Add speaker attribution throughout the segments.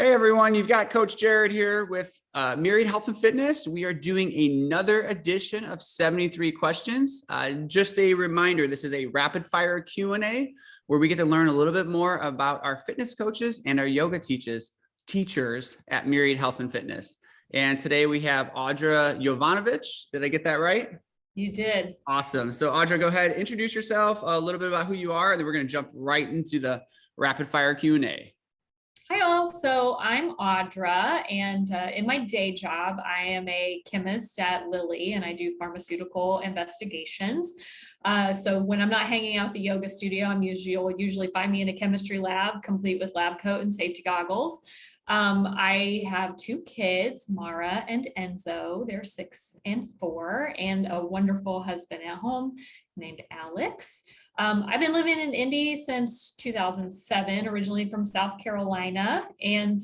Speaker 1: Hey everyone, you've got Coach Jared here with Myriad Health and Fitness. We are doing another edition of 73 questions. Just a reminder, this is a rapid fire Q&A where we get to learn a little bit more about our fitness coaches and our yoga teachers at Myriad Health and Fitness. And today we have Audra Jovanovic. Did I get that right?
Speaker 2: You did.
Speaker 1: Awesome. So Audra, go ahead, introduce yourself, a little bit about who you are, and then we're going to jump right into the rapid fire Q&A.
Speaker 2: Hi all, so I'm Audra, and in my day job, I am a chemist at Lilly, and I do pharmaceutical investigations. So when I'm not hanging out at the yoga studio, you'll usually find me in a chemistry lab, complete with lab coat and safety goggles. I have two kids, Mara and Enzo. They're 6 and 4, and a wonderful husband at home named Alex. I've been living in Indy since 2007, originally from South Carolina. And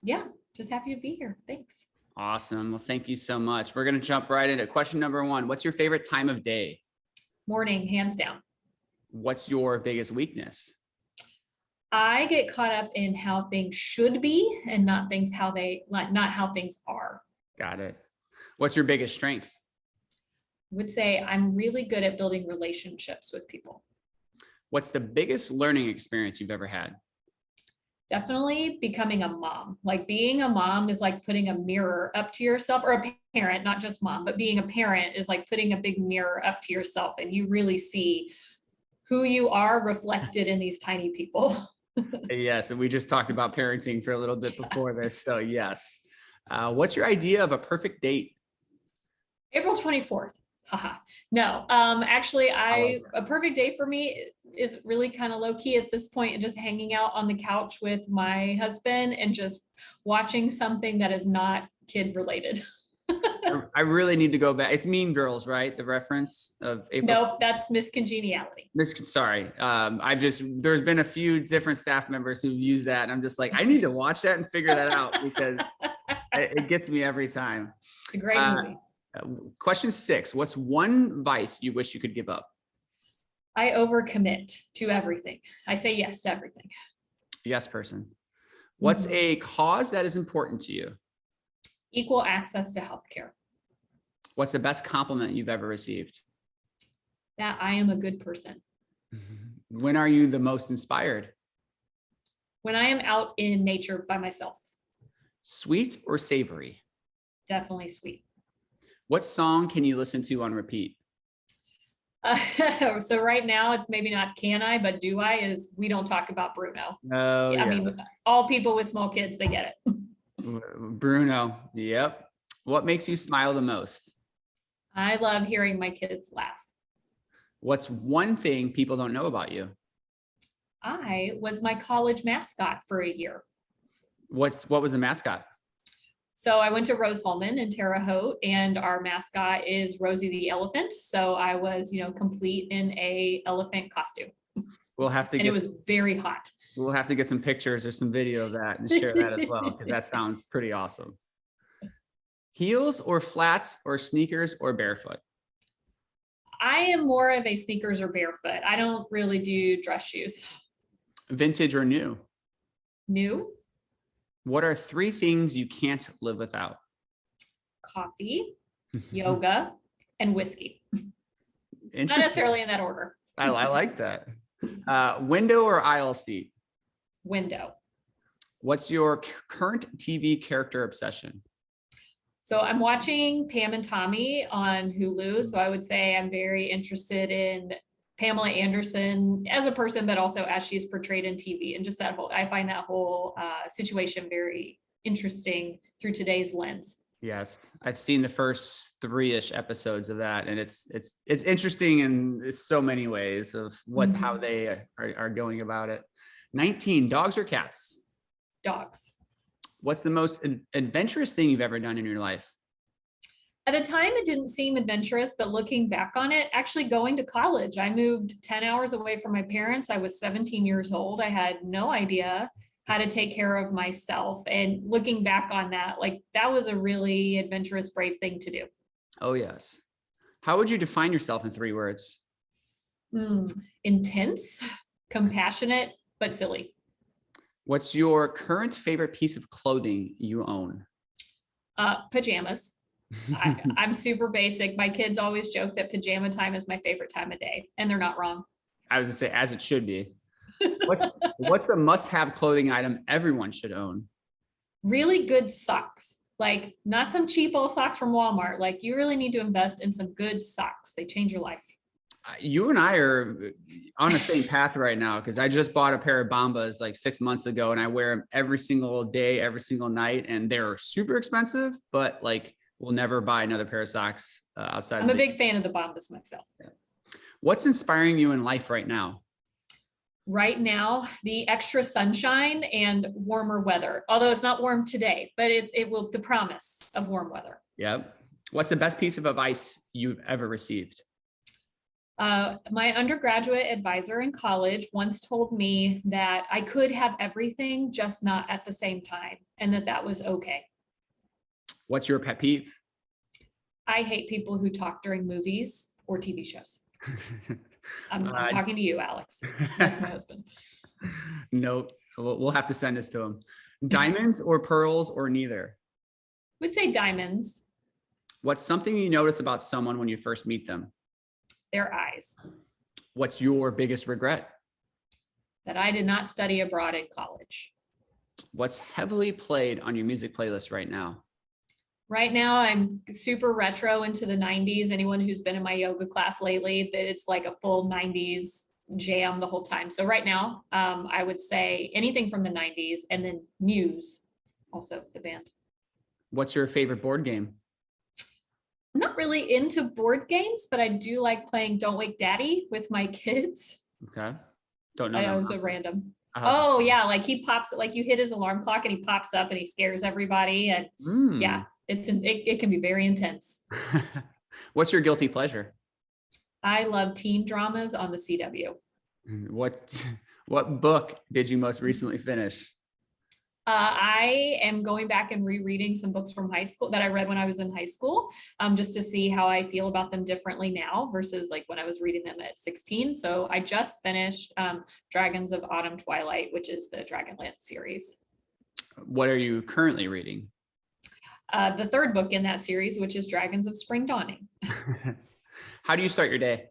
Speaker 2: yeah, just happy to be here. Thanks.
Speaker 1: Awesome. Well, thank you so much. We're going to jump right into question number 1. What's your favorite time of day?
Speaker 2: Morning, hands down.
Speaker 1: What's your biggest weakness?
Speaker 2: I get caught up in how things should be and not how things are.
Speaker 1: Got it. What's your biggest strength?
Speaker 2: Would say I'm really good at building relationships with people.
Speaker 1: What's the biggest learning experience you've ever had?
Speaker 2: Definitely becoming a mom. Like being a mom is like putting a mirror up to yourself, or a parent, not just mom, but being a parent is like putting a big mirror up to yourself, and you really see who you are reflected in these tiny people.
Speaker 1: Yes, and we just talked about parenting for a little bit before this, so yes. What's your idea of a perfect date?
Speaker 2: April 24th. Haha. No, actually, a perfect day for me is really kind of low key at this point, and just hanging out on the couch with my husband and just watching something that is not kid related.
Speaker 1: I really need to go back. It's Mean Girls, right? The reference of April.
Speaker 2: Nope, that's Miss Congeniality.
Speaker 1: Sorry. There's been a few different staff members who've used that, and I'm just like, I need to watch that and figure that out because it gets me every time.
Speaker 2: It's a great movie.
Speaker 1: Question 6. What's one vice you wish you could give up?
Speaker 2: I overcommit to everything. I say yes to everything.
Speaker 1: Yes, person. What's a cause that is important to you?
Speaker 2: Equal access to healthcare.
Speaker 1: What's the best compliment you've ever received?
Speaker 2: That I am a good person.
Speaker 1: When are you the most inspired?
Speaker 2: When I am out in nature by myself.
Speaker 1: Sweet or savory?
Speaker 2: Definitely sweet.
Speaker 1: What song can you listen to on repeat?
Speaker 2: So right now it's maybe not can I, but do I is We Don't Talk About Bruno.
Speaker 1: Oh,
Speaker 2: yeah, I mean, all people with small kids, they get it.
Speaker 1: Bruno. Yep. What makes you smile the most?
Speaker 2: I love hearing my kids laugh.
Speaker 1: What's one thing people don't know about you?
Speaker 2: I was my college mascot for a year.
Speaker 1: What was the mascot?
Speaker 2: So I went to Rose-Hulman in Terre Haute, and our mascot is Rosie the elephant. So I was, complete in a elephant costume.
Speaker 1: We'll have to
Speaker 2: and it was very hot.
Speaker 1: We'll have to get some pictures or some video of that and share that as well, because that sounds pretty awesome. Heels or flats or sneakers or barefoot?
Speaker 2: I am more of a sneakers or barefoot. I don't really do dress shoes.
Speaker 1: Vintage or new?
Speaker 2: New.
Speaker 1: What are 3 things you can't live without?
Speaker 2: Coffee, yoga, and whiskey. Not necessarily in that order.
Speaker 1: I like that. Window or aisle seat?
Speaker 2: Window.
Speaker 1: What's your current TV character obsession?
Speaker 2: So I'm watching Pam and Tommy on Hulu. So I would say I'm very interested in Pamela Anderson as a person, but also as she's portrayed in TV, and just I find that whole situation very interesting through today's lens.
Speaker 1: Yes, I've seen the first 3-ish episodes of that, and it's interesting in so many ways of how they are going about it. 19, dogs or cats?
Speaker 2: Dogs.
Speaker 1: What's the most adventurous thing you've ever done in your life?
Speaker 2: At the time, it didn't seem adventurous, but looking back on it, actually going to college, I moved 10 hours away from my parents. I was 17 years old. I had no idea how to take care of myself. And looking back on that, that was a really adventurous, brave thing to do.
Speaker 1: Oh, yes. How would you define yourself in 3 words?
Speaker 2: Intense, compassionate, but silly.
Speaker 1: What's your current favorite piece of clothing you own?
Speaker 2: Pajamas. I'm super basic. My kids always joke that pajama time is my favorite time of day, and they're not wrong.
Speaker 1: I was gonna say, as it should be. What's a must-have clothing item everyone should own?
Speaker 2: Really good socks, like not some cheap old socks from Walmart. Like you really need to invest in some good socks. They change your life.
Speaker 1: You and I are on the same path right now because I just bought a pair of Bombas like 6 months ago and I wear them every single day, every single night. And they're super expensive, but like we'll never buy another pair of socks outside.
Speaker 2: I'm a big fan of the Bombas myself.
Speaker 1: Yeah. What's inspiring you in life right now?
Speaker 2: Right now, the extra sunshine and warmer weather, although it's not warm today, but it will, the promise of warm weather.
Speaker 1: Yep. What's the best piece of advice you've ever received?
Speaker 2: My undergraduate advisor in college once told me that I could have everything, just not at the same time, and that was okay.
Speaker 1: What's your pet peeve?
Speaker 2: I hate people who talk during movies or TV shows. I'm talking to you, Alex. That's my husband.
Speaker 1: Nope. We'll have to send this to him. Diamonds or pearls or neither?
Speaker 2: Would say diamonds.
Speaker 1: What's something you notice about someone when you first meet them?
Speaker 2: Their eyes.
Speaker 1: What's your biggest regret?
Speaker 2: That I did not study abroad in college.
Speaker 1: What's heavily played on your music playlist right now?
Speaker 2: Right now, I'm super retro into the 90s. Anyone who's been in my yoga class lately, that it's like a full 90s jam the whole time. So right now, I would say anything from the 90s and then Muse, also the band.
Speaker 1: What's your favorite board game?
Speaker 2: I'm not really into board games, but I do like playing Don't Wake Daddy with my kids.
Speaker 1: Okay. Don't know.
Speaker 2: I
Speaker 1: that
Speaker 2: know it's
Speaker 1: one.
Speaker 2: a random. Oh yeah, like he pops, like you hit his alarm clock and he pops up and he scares everybody. And yeah, it can be very intense.
Speaker 1: What's your guilty pleasure?
Speaker 2: I love teen dramas on the CW.
Speaker 1: What book did you most recently finish?
Speaker 2: I am going back and rereading some books from high school that I read when I was in high school, just to see how I feel about them differently now versus like when I was reading them at 16. So I just finished Dragons of Autumn Twilight, which is the Dragonlance series.
Speaker 1: What are you currently reading?
Speaker 2: The third book in that series, which is Dragons of Spring Dawning.
Speaker 1: How do you start your day?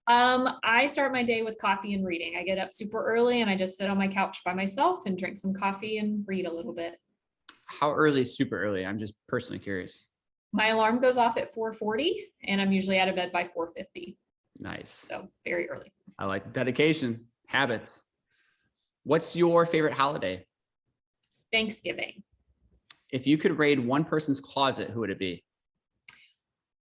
Speaker 2: I start my day with coffee and reading. I get up super early and I just sit on my couch by myself and drink some coffee and read a little bit.
Speaker 1: How early is super early? I'm just personally curious.
Speaker 2: My alarm goes off at 4:40 and I'm usually out of bed by 4:50.
Speaker 1: Nice.
Speaker 2: So very early.
Speaker 1: I like dedication, habits. What's your favorite holiday?
Speaker 2: Thanksgiving.
Speaker 1: If you could raid one person's closet, who would it be?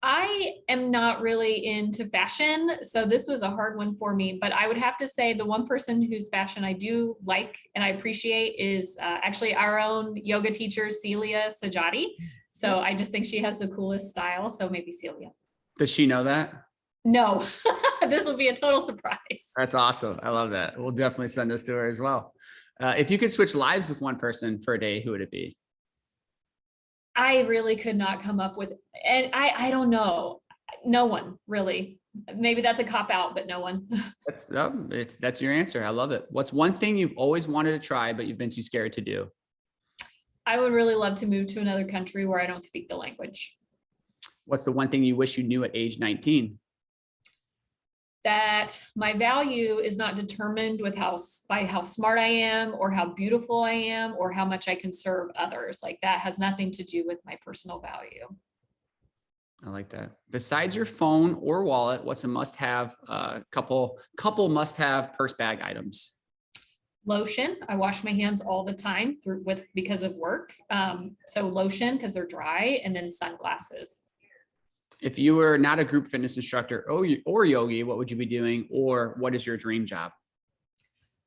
Speaker 2: I am not really into fashion, so this was a hard one for me, but I would have to say the one person whose fashion I do like and I appreciate is actually our own yoga teacher, Celia Sajati. So I just think she has the coolest style. So maybe Celia.
Speaker 1: Does she know that?
Speaker 2: No, this will be a total surprise.
Speaker 1: That's awesome. I love that. We'll definitely send this to her as well. If you could switch lives with one person for a day, who would it be?
Speaker 2: I really could not come up with, and I don't know, no one really. Maybe that's a cop out, but no one.
Speaker 1: That's your answer. I love it. What's one thing you've always wanted to try, but you've been too scared to do?
Speaker 2: I would really love to move to another country where I don't speak the language.
Speaker 1: What's the one thing you wish you knew at age 19?
Speaker 2: That my value is not determined by how smart I am or how beautiful I am or how much I can serve others. Like that has nothing to do with my personal value.
Speaker 1: I like that. Besides your phone or wallet, what's a must-have, couple must-have purse bag items?
Speaker 2: Lotion. I wash my hands all the time because of work. So lotion because they're dry, and then sunglasses.
Speaker 1: If you were not a group fitness instructor or yogi, what would you be doing? Or what is your dream job?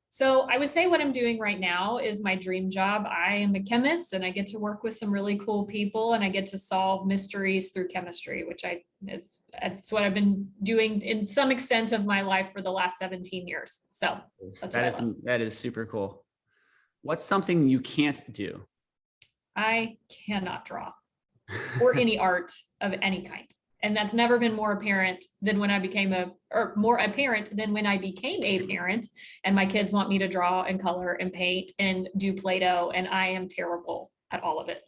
Speaker 2: So I would say what I'm doing right now is my dream job. I am a chemist and I get to work with some really cool people and I get to solve mysteries through chemistry, which it's what I've been doing in some extent of my life for the last 17 years. So
Speaker 1: that is super cool. What's something you can't do?
Speaker 2: I cannot draw or any art of any kind. And that's never been more apparent than when I became more apparent than when I became a parent, and my kids want me to draw and color and paint and do Play-Doh, and I am terrible at all of it.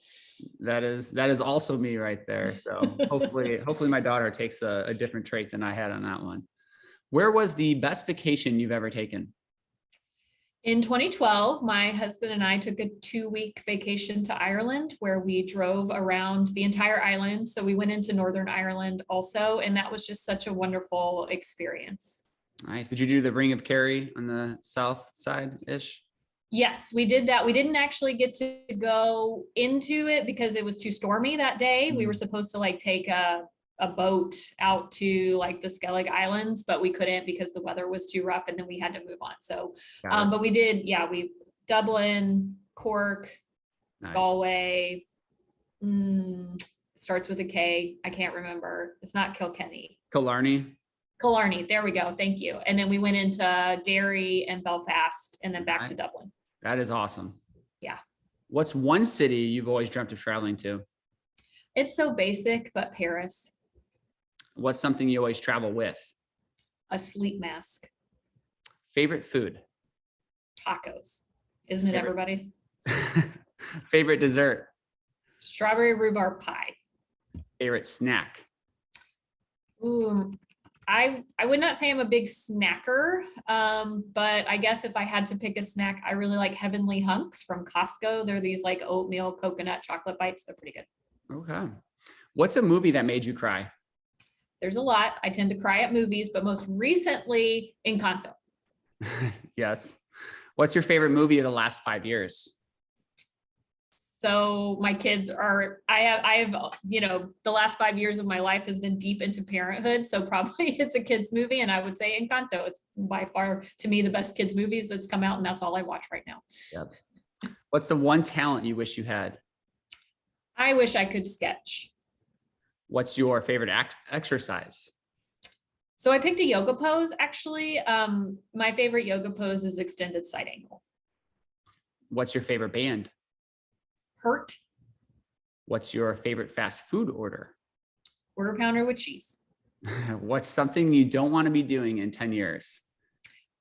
Speaker 1: That is also me right there. So hopefully my daughter takes a different trait than I had on that one. Where was the best vacation you've ever taken?
Speaker 2: In 2012, my husband and I took a 2-week vacation to Ireland where we drove around the entire island. So we went into Northern Ireland also, and that was just such a wonderful experience.
Speaker 1: Nice. Did you do the Ring of Kerry on the south side-ish?
Speaker 2: Yes, we did that. We didn't actually get to go into it because it was too stormy that day. We were supposed to like take a boat out to like the Skellig Islands, but we couldn't because the weather was too rough, and then we had to move on. So, but we did, we Dublin, Cork,
Speaker 1: Nice.
Speaker 2: Galway, starts with a K. I can't remember. It's not Kilkenny. Killarney. There we go. Thank you. And then we went into Derry and Belfast and then back to Dublin.
Speaker 1: That is awesome.
Speaker 2: Yeah.
Speaker 1: What's one city you've always dreamt of traveling to?
Speaker 2: It's so basic, but Paris.
Speaker 1: What's something you always travel with?
Speaker 2: A sleep mask.
Speaker 1: Favorite food?
Speaker 2: Tacos. Isn't it everybody's?
Speaker 1: Favorite dessert?
Speaker 2: Strawberry rhubarb pie.
Speaker 1: Favorite snack?
Speaker 2: Ooh, I would not say I'm a big snacker, but I guess if I had to pick a snack, I really like Heavenly Hunks from Costco. They're these like oatmeal coconut chocolate bites. They're pretty good.
Speaker 1: Okay. What's a movie that made you cry?
Speaker 2: There's a lot. I tend to cry at movies, but most recently Encanto.
Speaker 1: Yes. What's your favorite movie of the last 5 years?
Speaker 2: So my kids are, I have, the last 5 years of my life has been deep into parenthood. So probably it's a kids movie, and I would say Encanto. It's by far, to me, the best kids movies that's come out, and that's all I watch right now.
Speaker 1: Yep. What's the one talent you wish you had?
Speaker 2: I wish I could sketch.
Speaker 1: What's your favorite exercise?
Speaker 2: So I picked a yoga pose. Actually, my favorite yoga pose is extended side angle.
Speaker 1: What's your favorite band?
Speaker 2: Hurt.
Speaker 1: What's your favorite fast food order?
Speaker 2: Quarter pounder with cheese.
Speaker 1: What's something you don't want to be doing in 10 years?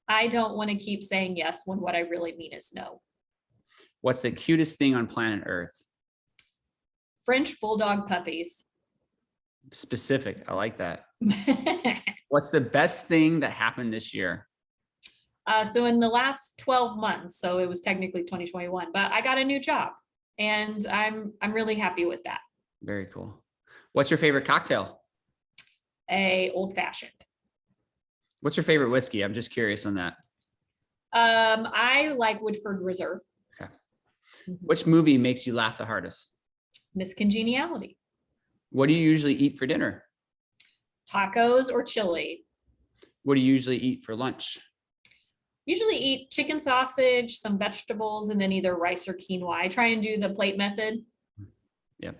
Speaker 2: I don't want to keep saying yes when what I really mean is no.
Speaker 1: What's the cutest thing on planet Earth?
Speaker 2: French bulldog puppies.
Speaker 1: Specific. I like that. What's the best thing that happened this year?
Speaker 2: So in the last 12 months, so it was technically 2021, but I got a new job, and I'm really happy with that.
Speaker 1: Very cool. What's your favorite cocktail?
Speaker 2: A old fashioned.
Speaker 1: What's your favorite whiskey? I'm just curious on that.
Speaker 2: I like Woodford Reserve.
Speaker 1: Okay. Which movie makes you laugh the hardest?
Speaker 2: Miss Congeniality.
Speaker 1: What do you usually eat for dinner?
Speaker 2: Tacos or chili.
Speaker 1: What do you usually eat for lunch?
Speaker 2: Usually eat chicken sausage, some vegetables, and then either rice or quinoa. I try and do the plate method.
Speaker 1: Yeah.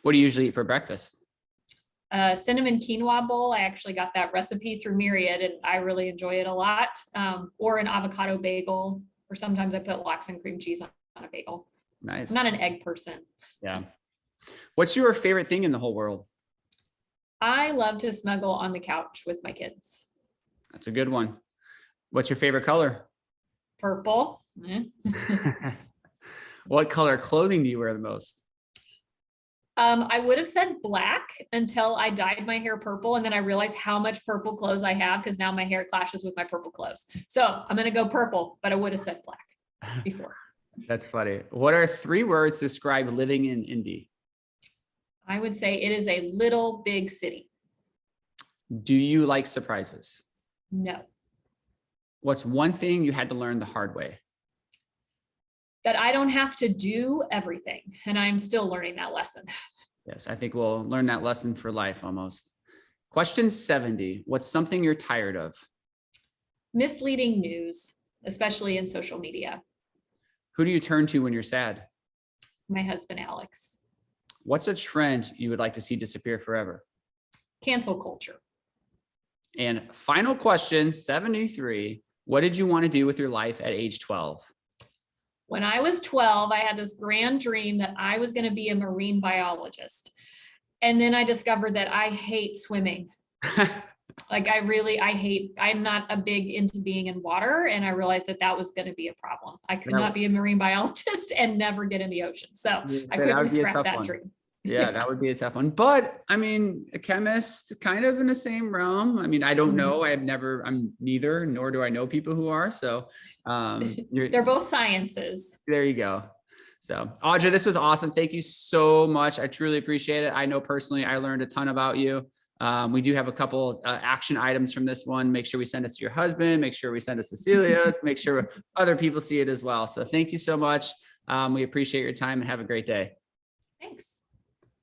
Speaker 1: What do you usually eat for breakfast?
Speaker 2: Cinnamon quinoa bowl. I actually got that recipe through Myriad, and I really enjoy it a lot. Or an avocado bagel, or sometimes I put lox and cream cheese on a bagel.
Speaker 1: Nice.
Speaker 2: I'm not an egg person.
Speaker 1: Yeah. What's your favorite thing in the whole world?
Speaker 2: I love to snuggle on the couch with my kids.
Speaker 1: That's a good one. What's your favorite color?
Speaker 2: Purple.
Speaker 1: What color clothing do you wear the most?
Speaker 2: I would have said black until I dyed my hair purple, and then I realized how much purple clothes I have because now my hair clashes with my purple clothes. So I'm going to go purple, but I would have said black before.
Speaker 1: That's funny. What are 3 words to describe living in Indy?
Speaker 2: I would say it is a little big city.
Speaker 1: Do you like surprises?
Speaker 2: No.
Speaker 1: What's one thing you had to learn the hard way?
Speaker 2: That I don't have to do everything, and I'm still learning that lesson.
Speaker 1: Yes, I think we'll learn that lesson for life almost. Question 70. What's something you're tired of?
Speaker 2: Misleading news, especially in social media.
Speaker 1: Who do you turn to when you're sad?
Speaker 2: My husband, Alex.
Speaker 1: What's a trend you would like to see disappear forever?
Speaker 2: Cancel culture.
Speaker 1: And final question, 73. What did you want to do with your life at age 12?
Speaker 2: When I was 12, I had this grand dream that I was going to be a marine biologist. And then I discovered that I hate swimming. Like I'm not a big into being in water. And I realized that that was going to be a problem. I could not be a marine biologist and never get in the ocean. So I quickly scrapped that dream.
Speaker 1: Yeah, that would be a tough one. But I mean, a chemist kind of in the same realm. I mean, I don't know. I'm neither, nor do I know people who are. So
Speaker 2: they're both sciences.
Speaker 1: There you go. So Audra, this was awesome. Thank you so much. I truly appreciate it. I know personally, I learned a ton about you. We do have a couple action items from this one. Make sure we send us to your husband. Make sure we send us to Celia's. Make sure other people see it as well. So thank you so much. We appreciate your time and have a great day.
Speaker 2: Thanks.